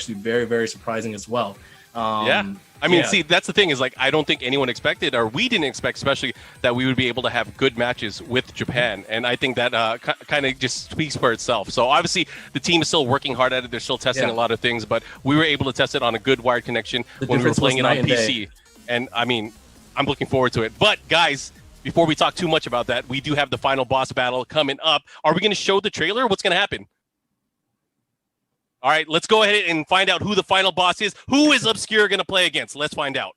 actually very, very surprising as well. I mean, see, that's the thing is like I don't think anyone expected, or we didn't expect, especially that we would be able to have good matches with Japan, and I think that kind of just speaks for itself. So obviously, the team is still working hard at it. They're still testing a lot of things, but we were able to test it on a good wired connection when we were playing it on PC. And I mean, I'm looking forward to it. But guys, before we talk too much about that, we do have the final boss battle coming up. Are we going to show the trailer? What's going to happen? All right, let's go ahead and find out who the final boss is. Who is Obscure going to play against? Let's find out.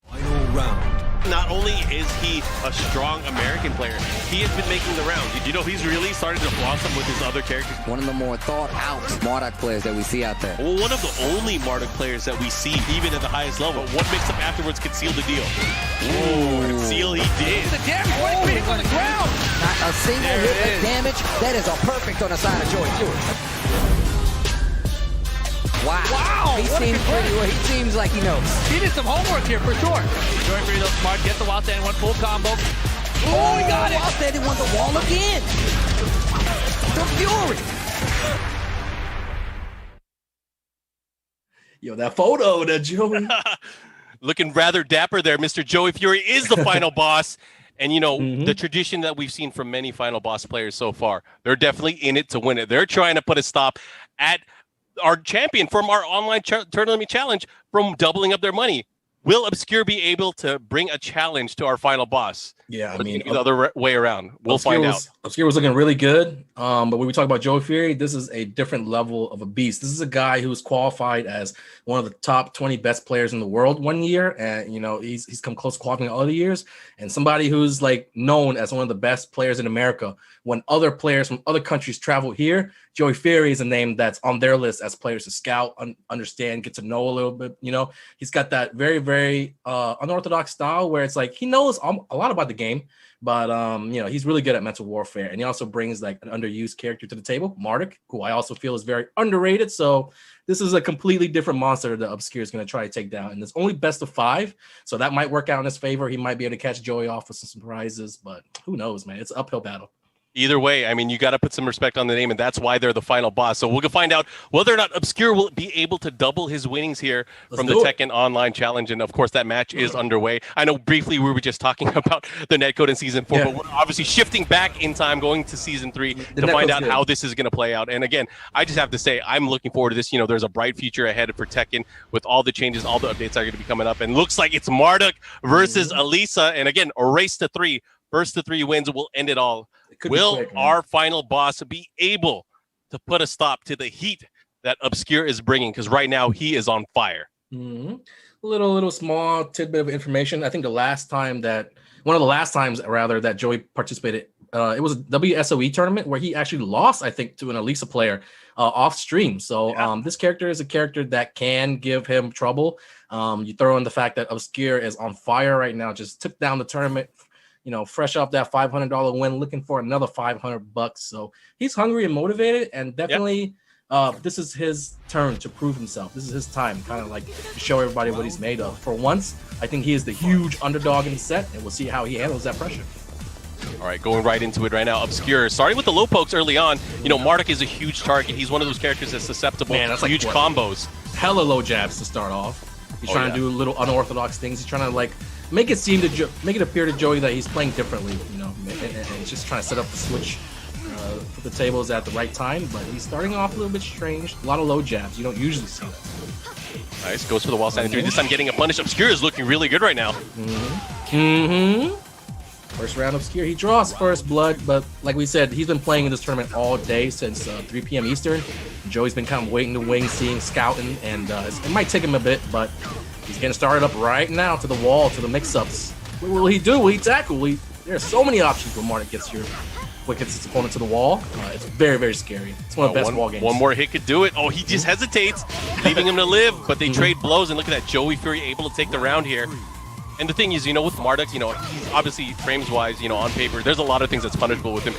Final round. Not only is he a strong American player, he has been making the rounds. You know, he's really starting to blossom with his other characters. One of the more thought-out Marduk players that we see out there. Well, one of the only Marduk players that we see, even at the highest level. What makes him afterwards could seal the deal. Ooh, seal he did. The damage right hitting on the ground. Not a single hit of damage. That is a perfect on the side of Joey Stewart. Wow. He seems pretty well. He seems like he knows. He did some homework here for sure. Joey pretty smart. Get the wild standing one full combo. Oh, he got it. Wild standing won the wall again. The Fury. Yo, that photo that Joey. Looking rather dapper there. Mr. Joey Fury is the final boss. And, you know, the tradition that we've seen from many final boss players so far, they're definitely in it to win it. They're trying to put a stop at our champion from our online tournament challenge from doubling up their money. Will Obscure be able to bring a challenge to our final boss? Yeah, I mean, the other way around. We'll find out. Obscure was looking really good. But when we talk about Joey Fury, this is a different level of a beast. This is a guy who's qualified as one of the top 20 best players in the world one year. And, you know, he's come close to qualifying other years. And somebody who's like known as one of the best players in America. When other players from other countries travel here, Joey Fury is a name that's on their list as players to scout, understand, get to know a little bit. You know, he's got that very, very unorthodox style where it's like he knows a lot about the game, but you know, he's really good at mental warfare. And he also brings like an underused character to the table, Marduk, who I also feel is very underrated. So this is a completely different monster that Obscure is going to try to take down. And it's only best of 5, so that might work out in his favor. He might be able to catch Joey off with some surprises, but who knows, man? It's an uphill battle. Either way, I mean, you got to put some respect on the name, and that's why they're the final boss. So we'll find out whether or not Obscure will be able to double his winnings here from the Tekken Online Challenge. And, of course, that match is underway. I know briefly we were just talking about the netcode in Season 4, but we're obviously shifting back in time, going to Season 3 to find out how this is going to play out. And, again, I just have to say I'm looking forward to this. You know, there's a bright future ahead for Tekken with all the changes, all the updates that are going to be coming up. And looks like it's Marduk versus Alisa. And, again, a race to 3. First to 3 wins will end it all. Will our final boss be able to put a stop to the heat that Obscure is bringing? Because right now he is on fire. A little small tidbit of information. I think one of the last times that Joey participated, it was a WSOE tournament where he actually lost, I think, to an Alisa player off stream. So this character is a character that can give him trouble. You throw in the fact that Obscure is on fire right now, just took down the tournament. You know, fresh off that $500 win, looking for another $500. So he's hungry and motivated, and definitely this is his turn to prove himself. This is his time, kind of like to show everybody what he's made of. For once, I think he is the huge underdog in the set, and we'll see how he handles that pressure. All right, going right into it right now. Obscure, starting with the low pokes early on. You know, Marduk is a huge target. He's one of those characters that's susceptible to huge combos. Hella low jabs to start off. He's trying to do little unorthodox things. He's trying to like make it appear to Joey that he's playing differently, you know, and just trying to set up the switch for the tables at the right time. But he's starting off a little bit strange. A lot of low jabs. You don't usually see that. Nice, goes for the wall standing 3. This time getting a punish. Obscure is looking really good right now. First round Obscure. He draws first blood, but like we said, he's been playing in this tournament all day since 3 p.m. Eastern. Joey's been kind of waiting the wing, seeing, scouting, and it might take him a bit, but he's getting started up right now to the wall, to the mix-ups. What will he do? Will he tackle? There's so many options when Marduk gets his opponent to the wall. It's very, very scary. It's one of the best wall games. One more hit could do it. Oh, he just hesitates, leaving him to live, but they trade blows, and look at that. Joey Fury able to take the round here. And the thing is, you know, with Marduk, you know, he's obviously frames-wise, you know, on paper, there's a lot of things that's punishable with him.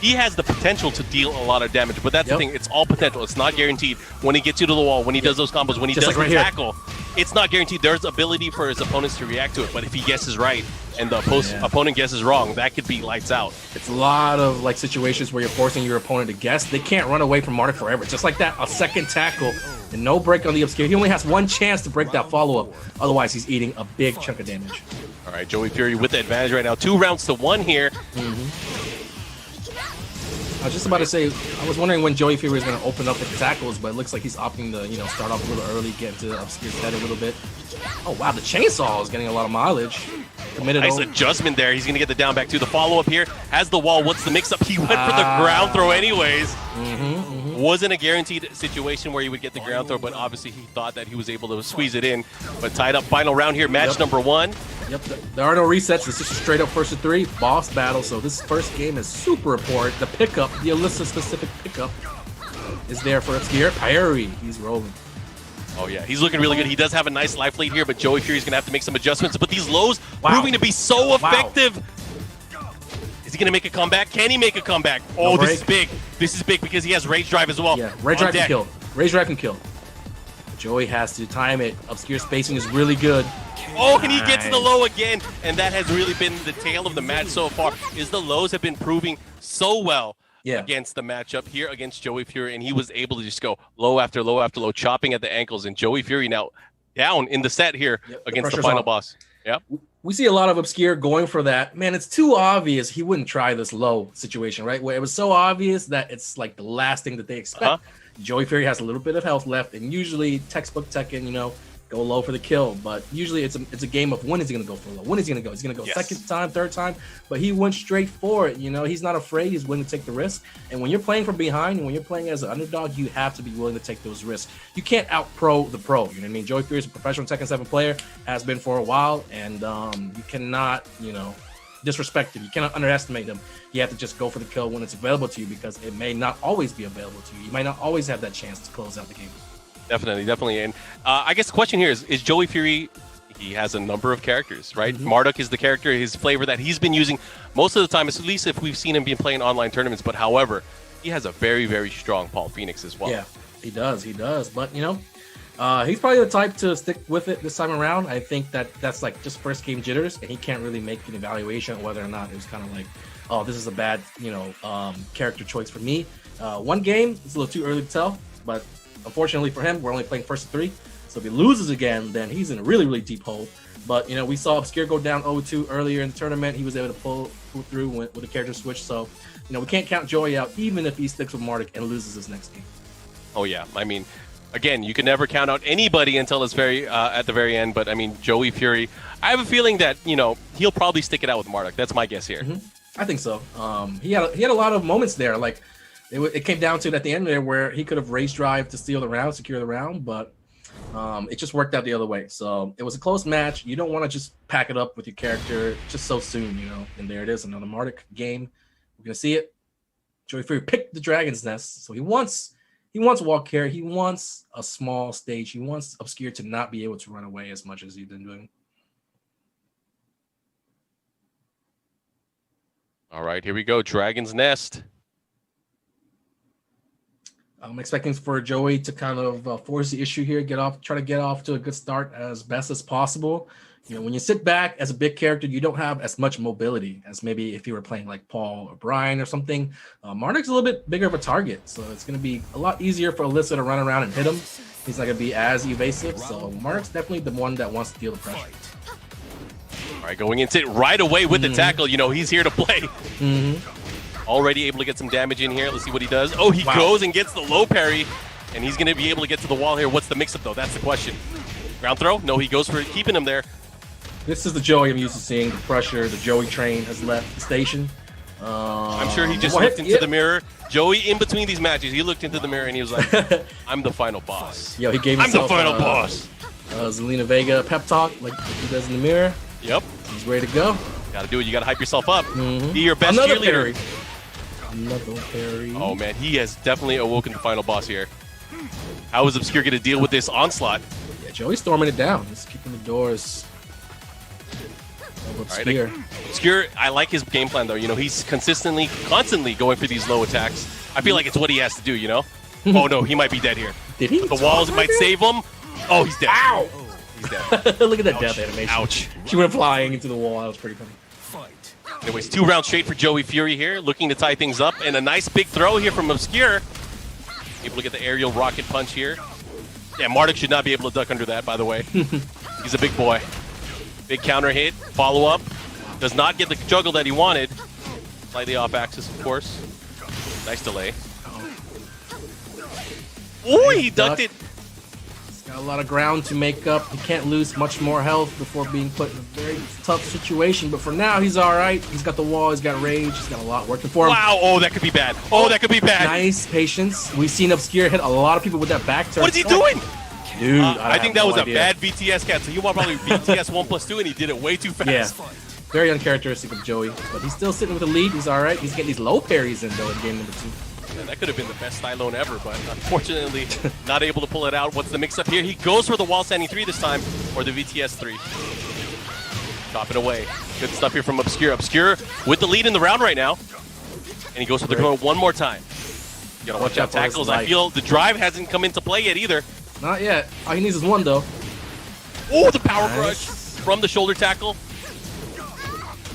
He has the potential to deal a lot of damage, but that's the thing. It's all potential. It's not guaranteed. When he gets you to the wall, when he does those combos, when he does the tackle, it's not guaranteed. There's ability for his opponents to react to it, but if he guesses right and the opponent guesses wrong, that could be lights out. It's a lot of like situations where you're forcing your opponent to guess. They can't run away from Marduk forever. Just like that, a second tackle and no break on the Obscure. He only has one chance to break that follow-up. Otherwise, he's eating a big chunk of damage. All right, Joey Fury with the advantage right now. 2 rounds to 1 here. I was just about to say, I was wondering when Joey Fury was going to open up the tackles, but it looks like he's opting to, start off a little early, get into Obscure's head a little bit. Oh, wow, the chainsaw is getting a lot of mileage. Nice adjustment there. He's going to get the down back too. The follow-up here has the wall. What's the mix-up? He went for the ground throw anyways. Wasn't a guaranteed situation where he would get the ground throw, but obviously he thought that he was able to squeeze it in. But tied up, final round here, match number 1. Yep, there are no resets. It's just straight up first to 3, boss battle. So this first game is super important. The pickup, the Alisa specific pickup, is there for Obscure. Parry, he's rolling. Oh yeah, he's looking really good. He does have a nice life lead here, but Joey Fury's gonna have to make some adjustments. But these lows proving to be so effective. Is he gonna make a comeback? Can he make a comeback? Oh, this is big. This is big because he has Rage Drive as well. Yeah, Rage Drive can kill. Rage Drive can kill. Joey has to time it. Obscure spacing is really good. Oh, and he gets the low again, and that has really been the tale of the match so far. Is the lows have been proving so well against the matchup here against Joey Fury, and he was able to just go low after low after low, chopping at the ankles. And Joey Fury now down in the set here against the final boss. Yep. We see a lot of Obscure going for that. Man, it's too obvious he wouldn't try this low situation, right? Where it was so obvious that it's like the last thing that they expect. Joey Fury has a little bit of health left, and usually textbook Tekken, go low for the kill. But usually it's a game of when is he going to go for low? When is he going to go? He's going to go second time, third time. But he went straight for it. He's not afraid. He's willing to take the risk. And when you're playing from behind, and when you're playing as an underdog, you have to be willing to take those risks. You can't out-pro the pro. You know what I mean? Joey Fury is a professional Tekken 7 player, has been for a while, and you cannot, disrespect him. You cannot underestimate him. You have to just go for the kill when it's available to you, because it may not always be available to you. You might not always have that chance to close out the game. Definitely. And I guess the question here is Joey Fury, he has a number of characters, right? Marduk is the character, his flavor that he's been using most of the time, at least if we've seen him being playing online tournaments. But however, he has a very, very strong Paul Phoenix as well. Yeah, he does. But, he's probably the type to stick with it this time around. I think that's like just first game jitters, and he can't really make an evaluation of whether or not it was kind of like, oh, this is a bad, character choice for me. One game, it's a little too early to tell, but unfortunately for him, we're only playing first to 3. So if he loses again, then he's in a really, really deep hole. But, we saw Obscure go down 0-2 earlier in the tournament. He was able to pull through with a character switch. So, we can't count Joey out, even if he sticks with Marduk and loses his next game. Oh, yeah. I mean, again, you can never count out anybody until it's at the very end. But, I mean, Joey Fury, I have a feeling that, he'll probably stick it out with Marduk. That's my guess here. I think so. He had a lot of moments there. Like, it came down to it at the end there where he could have Rage Drive to steal the round, secure the round, but it just worked out the other way. So it was a close match. You don't want to just pack it up with your character just so soon, And there it is, another Marduk game. We're gonna see it. Joey Fury picked the Dragon's Nest, so he wants walk care. He wants a small stage. He wants Obscure to not be able to run away as much as he's been doing. All right, here we go. Dragon's Nest. I'm expecting for Joey to kind of force the issue here, try to get off to a good start as best as possible. When you sit back as a big character, you don't have as much mobility as maybe if you were playing like Paul or Brian or something. Marduk's a little bit bigger of a target, so it's going to be a lot easier for Alisa to run around and hit him. He's not going to be as evasive, so Marduk's definitely the one that wants to deal the pressure. All right, going into it right away with the tackle. He's here to play. Already able to get some damage in here. Let's see what he does. Oh, he goes and gets the low parry, and he's going to be able to get to the wall here. What's the mix-up, though? That's the question. Ground throw? No, he goes for keeping him there. This is the Joey I'm used to seeing. The pressure, the Joey train has left the station. I'm sure he just looked into the mirror. Joey, in between these matches, he looked into the mirror, and he was like, I'm the final boss. Yo, he gave himself, I'm the final boss. Zelina Vega pep talk, like he does in the mirror. Yep. He's ready to go. Got to do it. You got to hype yourself up. Be your best cheerleader. Another parry. Oh, man. He has definitely awoken the final boss here. How is Obscure going to deal with this onslaught? Yeah, Joey's storming it down. He's keeping the doors. Obscure. Right, Obscure, I like his game plan, though. He's constantly going for these low attacks. I feel like it's what he has to do, Oh, no. He might be dead here. Did he? The walls might save him. Oh, he's dead. Ow! He's dead. Look at that death animation. Ouch. She went flying into the wall. That was pretty funny. Anyways, 2 rounds straight for Joey Fury here, looking to tie things up, and a nice big throw here from Obscure. Able to get the aerial rocket punch here. Yeah, Marduk should not be able to duck under that, by the way. He's a big boy. Big counter hit, follow up. Does not get the juggle that he wanted. Slightly off axis, of course. Nice delay. Oh, he ducked it. He's got a lot of ground to make up. He can't lose much more health before being put in a very tough situation. But for now, he's all right. He's got the wall. He's got rage. He's got a lot working for him. Wow. Oh, that could be bad. Oh, that could be bad. Nice patience. We've seen Obscure hit a lot of people with that back turn. What is he doing? Dude, I think that was a bad VTS cat. So he wanted probably VTS 1+2, and he did it way too fast. Yeah. Very uncharacteristic of Joey. But he's still sitting with the lead. He's all right. He's getting these low parries in, though, in game number 2. Yeah, that could have been the best Stylone ever, but unfortunately not able to pull it out. What's the mix-up here? He goes for the wall standing 3 this time, or the VTS 3. Chop it away. Good stuff here from Obscure. Obscure with the lead in the round right now. And he goes for the control one more time. You gotta watch out tackles. I feel the drive hasn't come into play yet either. Not yet. All he needs is one, though. Oh, the power crush from the shoulder tackle.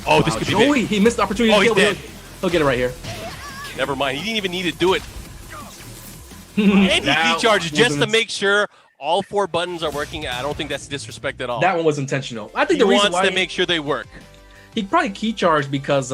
Oh, this could be Joey, big. he missed the opportunity. Oh, he's dead. He'll get it right here. Never mind. He didn't even need to do it. And he key-charged just to make sure all 4 buttons are working. I don't think that's disrespect at all. That one was intentional. I think he the reason wants why to make sure they work. He probably key charged because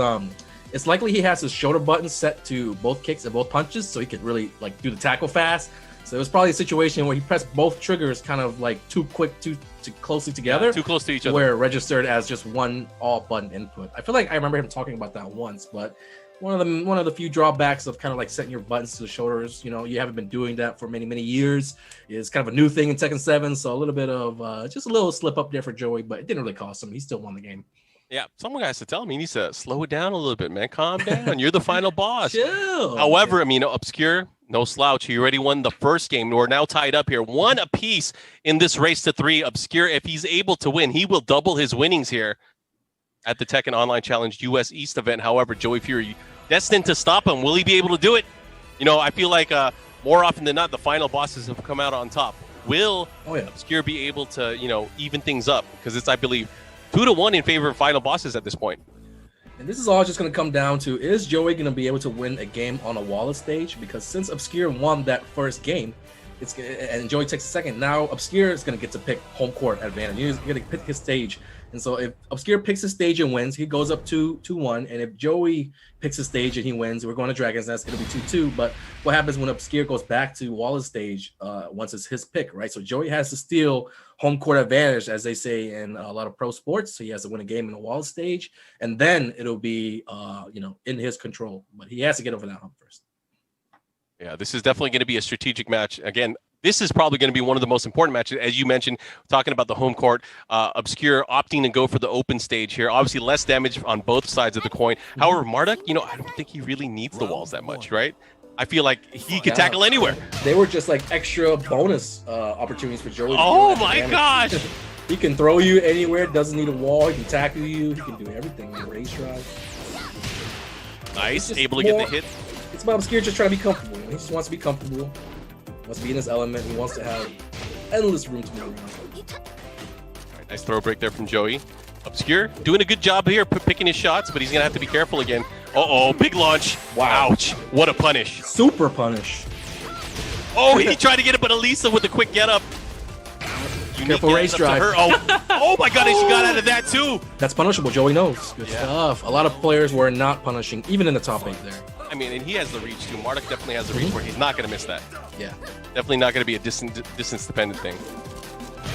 it's likely he has his shoulder button set to both kicks and both punches, so he could really like do the tackle fast. So it was probably a situation where he pressed both triggers kind of like too quick, too closely together. Yeah, too close to each other. Where it registered as just one all button input. I feel like I remember him talking about that once, but one of the few drawbacks of kind of like setting your buttons to the shoulders, you know, you haven't been doing that for many years, is kind of a new thing in Tekken 7. So a little bit of just a little slip up there for Joey, but it didn't really cost him. He still won the game. Yeah, someone has to tell him he needs to slow it down a little bit, man. Calm down. You're the final boss. Chill. However, I mean, Obscure, no slouch. He already won the first game. We're now tied up here. 1 apiece in this race to 3. Obscure, if he's able to win, he will double his winnings here at the Tekken Online Challenge US East event. However, Joey Fury destined to stop him. Will he be able to do it? You know, I feel like more often than not, the final bosses have come out on top. Will Obscure be able to, you know, even things up? Because it's, I believe, 2-1 in favor of final bosses at this point. And this is all just going to come down to, is Joey going to be able to win a game on a Wallace stage? Because since Obscure won that first game, and Joey takes a second, now Obscure is going to get to pick home court advantage. He's going to pick his stage. And so if Obscure picks his stage and wins, he goes up 2-1. And if Joey picks his stage and he wins, we're going to Dragon's Nest, it'll be 2-2. But what happens when Obscure goes back to Wallace stage once it's his pick, right? So Joey has to steal home court advantage, as they say in a lot of pro sports. So he has to win a game in the Wallace stage, and then it'll be, you know, in his control. But he has to get over that hump first. Yeah, this is definitely going to be a strategic match. Again, this is probably going to be one of the most important matches. As you mentioned, talking about the home court, Obscure opting to go for the open stage here. Obviously, less damage on both sides of the coin. However, Marduk, you know, I don't think he really needs the walls that much, right? I feel like he could tackle anywhere. They were just like extra bonus opportunities for Joey. Oh my gosh! He can throw you anywhere. Doesn't need a wall. He can tackle you. He can do everything. Race drive. Nice, able to get the hit. It's about Obscure just trying to be comfortable. He just wants to be comfortable. Wants to be in his element. He wants to have endless room to move around. All right, nice throw break there from Joey. Obscure doing a good job here, picking his shots, but he's gonna have to be careful again. Uh-oh, big launch. Wow. Ouch, what a punish. Super punish. Oh, he tried to get it, but Alisa with the quick get up. Careful race drive. Oh my god, she got out of that too. That's punishable. Joey knows. Good stuff. A lot of players were not punishing, even in the top 8 there. I mean, and he has the reach too. Marduk definitely has the reach where he's not going to miss that. Yeah. Definitely not going to be a distance-dependent thing.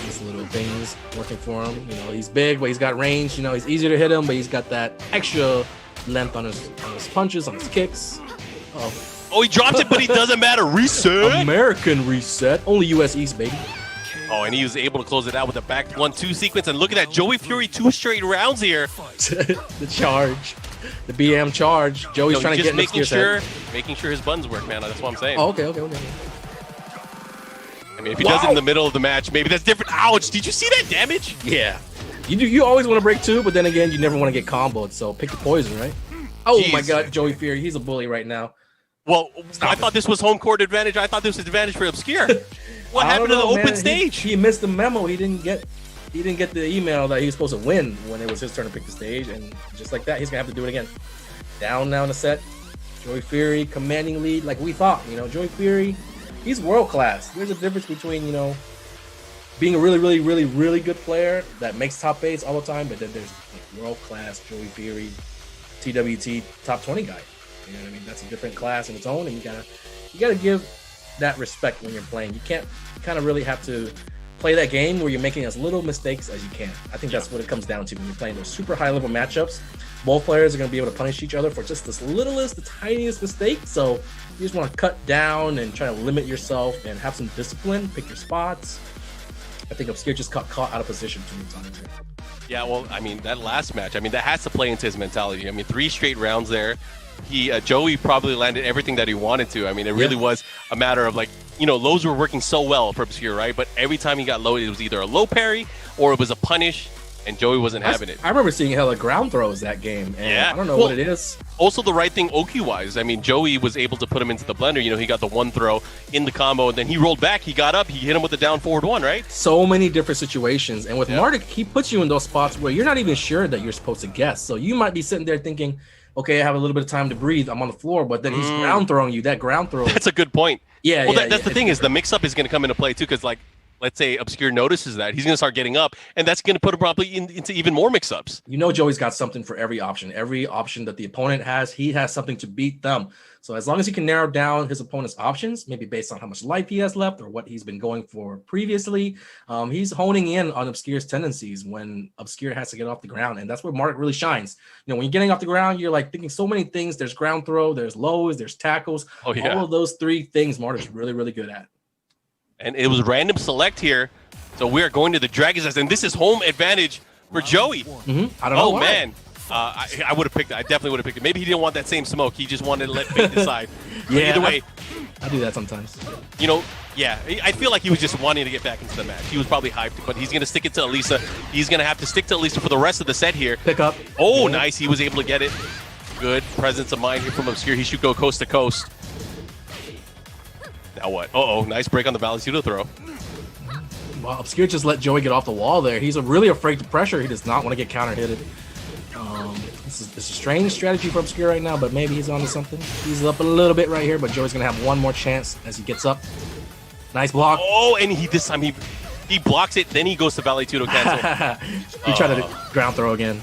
These little things working for him. You know, he's big, but he's got range. You know, he's easier to hit him, but he's got that extra length on his punches, on his kicks. Oh, he dropped it, but he doesn't matter. Reset. American reset. Only US East, baby. Oh, and he was able to close it out with a back 1-2 sequence. And look at that, Joey Fury 2 straight rounds here. The charge. The BM charge. Joey's trying to get making sure his buttons work, man. That's what I'm saying. Oh, okay. I mean, if he does it in the middle of the match, maybe that's different. Ouch! Did you see that damage? Yeah. You always want to break 2, but then again, you never want to get comboed. So pick the poison, right? Oh my God, Joey Fury, he's a bully right now. Well, I thought this was home court advantage. I thought this was advantage for Obscure. What happened to the open stage? He missed the memo. He didn't get the email that he was supposed to win when it was his turn to pick the stage, and just like that, he's gonna have to do it again. Down now in the set. Joey Fury commanding lead, like we thought. You know, Joey Fury he's world class. There's a difference between, you know, being a really good player that makes top 8s all the time, but then there's like world class Joey Fury, TWT top 20 guy. You know what I mean? That's a different class in its own, and you gotta give that respect when you're playing. You can't kind of really have to play that game where you're making as little mistakes as you can. I think that's what it comes down to when you're playing those super high level matchups. Both players are going to be able to punish each other for just this littlest, the tiniest mistake. So you just want to cut down and try to limit yourself and have some discipline, pick your spots. I think Obscure just got caught out of position too many times here. Yeah, well, I mean, that last match, I mean, that has to play into his mentality. I mean, 3 straight rounds there. Joey probably landed everything that he wanted to. I mean, it really was a matter of like, you know, lows were working so well for Obscure, right? But every time he got low, it was either a low parry or it was a punish, and Joey wasn't having it. I remember seeing hella ground throws that game, and I don't know what it is. Also, the right thing OQ-wise. I mean, Joey was able to put him into the blender. You know, he got the 1 throw in the combo, and then he rolled back, he got up, he hit him with the down forward 1, right? So many different situations. And with Marduk, he puts you in those spots where you're not even sure that you're supposed to guess. So you might be sitting there thinking, okay, I have a little bit of time to breathe, I'm on the floor, but then he's ground throwing you. That ground throw. That's a good point. Yeah, well, that's the thing is the mix-up is going to come into play, too, because, like, let's say Obscure notices that, he's going to start getting up, and that's going to put him probably into even more mix-ups. You know, Joey's got something for every option. Every option that the opponent has, he has something to beat them. So as long as he can narrow down his opponent's options, maybe based on how much life he has left or what he's been going for previously, he's honing in on Obscure's tendencies when Obscure has to get off the ground. And that's where Marduk really shines. You know, when you're getting off the ground, you're like thinking so many things. There's ground throw, there's lows, there's tackles. All of those 3 things Marduk's really good at. And it was random select here. So we are going to the Dragon's Nest, and this is home advantage for Joey. I don't know why. Man. I would have picked it. I definitely would have picked it. Maybe he didn't want that same smoke. He just wanted to let fate decide. Either way. I do that sometimes. You know, yeah. I feel like he was just wanting to get back into the match. He was probably hyped, but he's going to stick it to Alisa. He's going to have to stick to Alisa for the rest of the set here. Pick up. Oh, nice. He was able to get it. Good presence of mind here from Obscure. He should go coast to coast. Now what? Uh-oh. Nice break on the Valenzuela throw. Well, Obscure just let Joey get off the wall there. He's really afraid to pressure. He does not want to get counter-hitted. This is a strange strategy for Obscure right now, but maybe he's onto something. He's up a little bit right here, but Joey's going to have one more chance as he gets up. Nice block. Oh, and this time he blocks it, then he goes to Valenzuela cancel. He tried to ground throw again.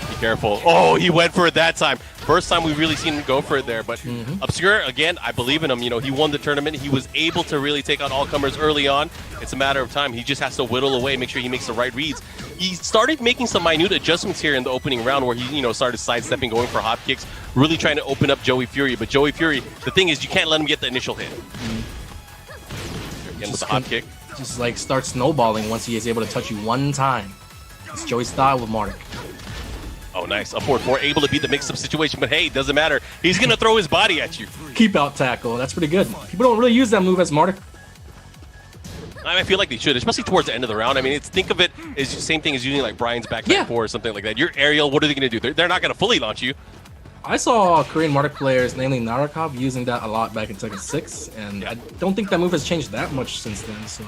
Be careful. Oh, he went for it that time. First time we've really seen him go for it there, but Obscure, again, I believe in him. You know, he won the tournament. He was able to really take on all comers early on. It's a matter of time. He just has to whittle away, make sure he makes the right reads. He started making some minute adjustments here in the opening round where he, you know, started sidestepping, going for hop kicks, really trying to open up Joey Fury. But Joey Fury, the thing is, you can't let him get the initial hit. Again with the hop kick. Just like start snowballing once he is able to touch you one time. It's Joey's style with Marduk. Oh, nice. Up forward 4, able to beat the mix-up situation, but hey, it doesn't matter. He's going to throw his body at you. Keep out tackle. That's pretty good. People don't really use that move as Marduk. I feel like they should, especially towards the end of the round. I mean, think of it as the same thing as using like Brian's back 4 or something like that. Your aerial, what are they going to do? They're not going to fully launch you. I saw Korean Marduk players, namely Narakov, using that a lot back in Tekken 6, and I don't think that move has changed that much since then. So,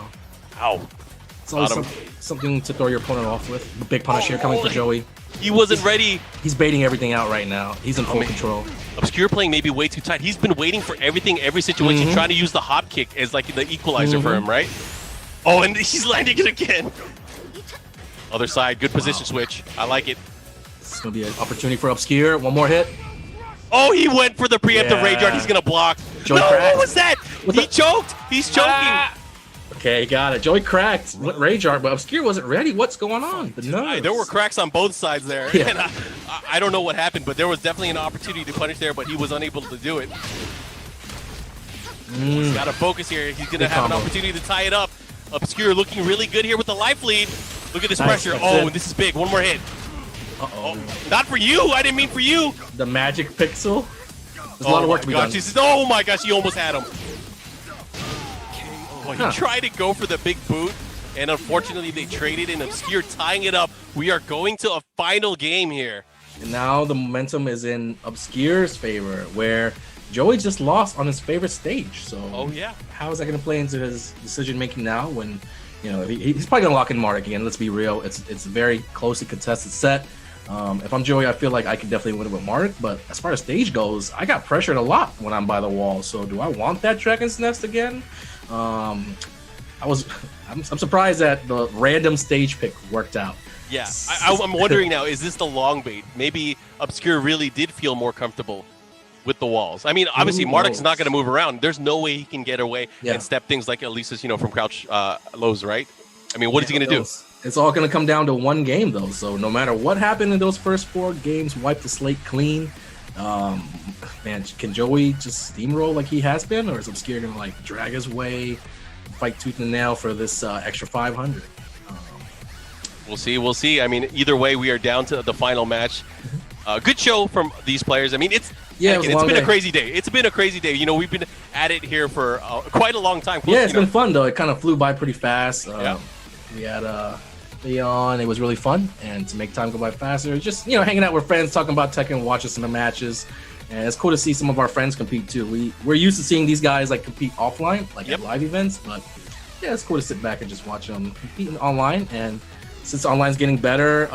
it's always something to throw your opponent off with. The big punish here coming for Joey. He wasn't ready. He's baiting everything out right now. He's in full control. Obscure playing maybe way too tight. He's been waiting for everything, every situation, trying to use the hop kick as like the equalizer for him, right? Oh, and he's landing it again. Other side, good position switch. I like it. This is going to be an opportunity for Obscure. One more hit. Oh, he went for the preemptive rage art. He's going to block. Joey what was that? He choked. He's choking. Okay, got it. Joey cracked rage art, but Obscure wasn't ready. What's going on? There were cracks on both sides there. Yeah. And I don't know what happened, but there was definitely an opportunity to punish there, but he was unable to do it. He's got to focus here. He's going to have an opportunity to tie it up. Obscure looking really good here with the life lead. Look at this pressure. Oh, this is big. One more hit. Oh, not for you. I didn't mean for you. The magic pixel. There's a lot of work to be done. Oh my gosh, he almost had him. Oh, he tried to go for the big boot, and unfortunately they traded in. Obscure tying it up. We are going to a final game here. And now the momentum is in Obscure's favor, where Joey just lost on his favorite stage. So how is that going to play into his decision making now? When he's probably going to lock in Marduk again. Let's be real. It's a very closely contested set. If I'm Joey, I feel like I could definitely win it with Marduk. But as far as stage goes, I got pressured a lot when I'm by the wall. So do I want that Dragon's Nest again? I'm surprised that the random stage pick worked out. Yeah, I'm wondering now, is this the long bait? Maybe Obscure really did feel more comfortable with the walls. I mean, obviously, Marduk's not going to move around. There's no way he can get away and step things like Alisa's, from crouch lows, right? I mean, what is he going to do? It's all going to come down to one game, though. So no matter what happened in those first 4 games, wipe the slate clean. Man, can Joey just steamroll like he has been, or is Obscure going to like drag his way, fight tooth and nail for this extra 500? We'll see. I mean, either way, we are down to the final match. Good show from these players. I mean, it's been a crazy day. It's been a crazy day. We've been at it here for quite a long time. It's been fun, though. It kind of flew by pretty fast. We had Leon. It was really fun. And to make time go by faster, just, hanging out with friends, talking about Tekken, watching some of the matches. And it's cool to see some of our friends compete, too. We're used to seeing these guys, like, compete offline, like at live events. But, yeah, it's cool to sit back and just watch them competing online. And since online's getting better,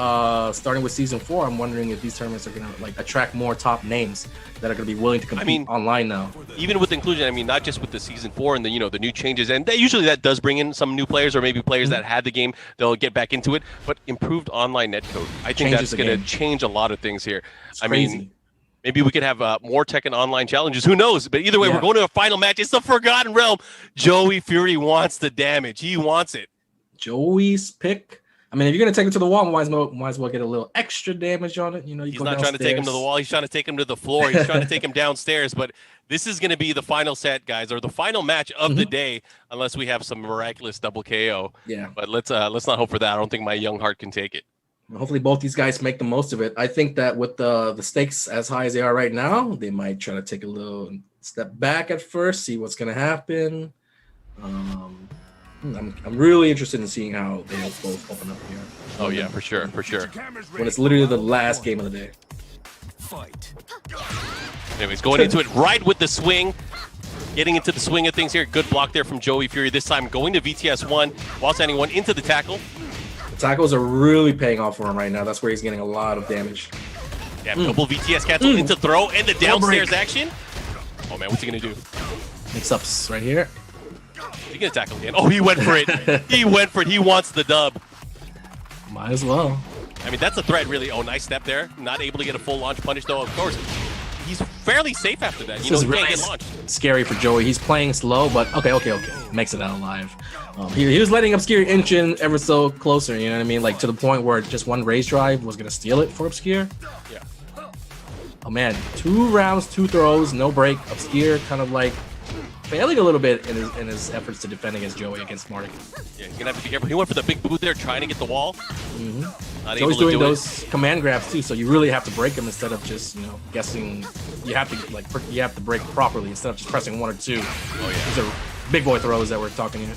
starting with season 4, I'm wondering if these tournaments are going to like attract more top names that are going to be willing to compete online now. Even with inclusion, I mean, not just with the season 4 and the new changes, and usually that does bring in some new players or maybe players that had the game, they'll get back into it. But improved online netcode, I think that's going to change a lot of things here. I mean, maybe we could have more Tekken online challenges. Who knows? But either way, we're going to a final match. It's the Forgotten Realm. Joey Fury wants the damage. He wants it. Joey's pick. I mean, if you're going to take him to the wall, might as well get a little extra damage on it. He's not trying to take him to the wall. He's trying to take him to the floor. He's trying to take him downstairs. But this is going to be the final set, guys, or the final match of the day, unless we have some miraculous double KO. Yeah. But let's not hope for that. I don't think my young heart can take it. Hopefully both these guys make the most of it. I think that with the stakes as high as they are right now, they might try to take a little step back at first, see what's going to happen. I'm really interested in seeing how they both open up here. Oh yeah, for sure. When it's literally the last game of the day. Fight. Anyways, going into it right with the swing. Getting into the swing of things here. Good block there from Joey Fury. This time going to VTS1 while standing one into the tackle. The tackles are really paying off for him right now. That's where he's getting a lot of damage. Yeah, double VTS cancel into throw and the downstairs action. Oh man, what's he gonna do? Mix-ups right here. He's gonna tackle again. Oh, he went for it. He wants the dub. Might as well. I mean, that's a threat, really. Oh, nice step there. Not able to get a full launch punish, though. Of course, he's fairly safe after that. He can't get launched. Scary for Joey. He's playing slow, but okay. Makes it out alive. He was letting Obscure inch in ever so closer, you know what I mean? Like, to the point where just one raise drive was going to steal it for Obscure. Yeah. Oh, man. 2 rounds, 2 throws, no break. Obscure kind of like failing a little bit in his efforts to defend against Joey against Marduk. Yeah, he's gonna have to be careful. He went for the big boot there, trying to get the wall. Not able to doing those command grabs too, so you really have to break them instead of just guessing. You have to break properly instead of just pressing 1 or 2. Oh yeah, these are big boy throws that we're talking here.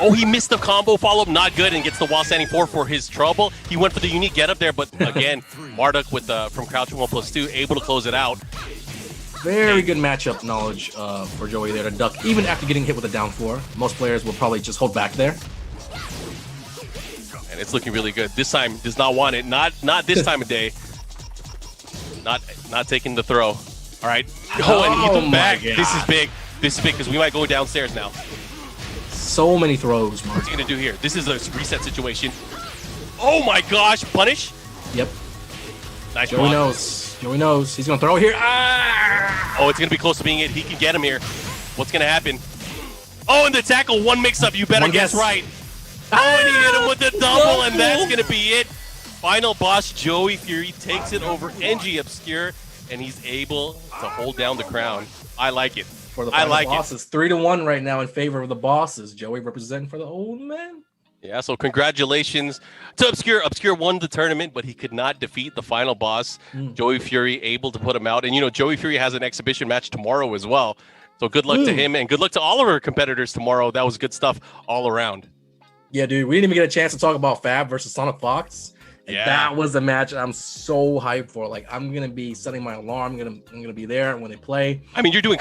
Oh, he missed the combo follow-up, not good, and gets the wall standing 4 for his trouble. He went for the unique get-up there, but again, Marduk with from crouch 1+2, able to close it out. Very good matchup knowledge for Joey there to duck, even after getting hit with a down 4. Most players will probably just hold back there. And it's looking really good. This time does not want it. Not this time of day. Not taking the throw. All right. Oh, and he threw back. God. This is big. This is big because we might go downstairs now. So many throws, Mark. What's he gonna do here? This is a reset situation. Oh my gosh! Punish. Yep. Nice Joey block. knows. Joey knows. He's going to throw here. Ah! Oh, it's going to be close to being it. He can get him here. What's going to happen? Oh, and the tackle. 1 mix-up. You better guess right. Oh, and he hit him with the double, and that's going to be it. Final boss, Joey Fury, takes it over NG Obscure, and he's able to hold down the crown. I like it. For the final bosses. 3-1 right now in favor of the bosses. Joey representing for the old man. Yeah, so congratulations to Obscure. Obscure won the tournament, but he could not defeat the final boss. Joey Fury able to put him out. And, Joey Fury has an exhibition match tomorrow as well. So good luck to him, and good luck to all of our competitors tomorrow. That was good stuff all around. Yeah, dude, we didn't even get a chance to talk about Fab versus Sonic Fox. And that was a match I'm so hyped for. Like, I'm going to be setting my alarm. I'm gonna be there when they play. I mean, you're doing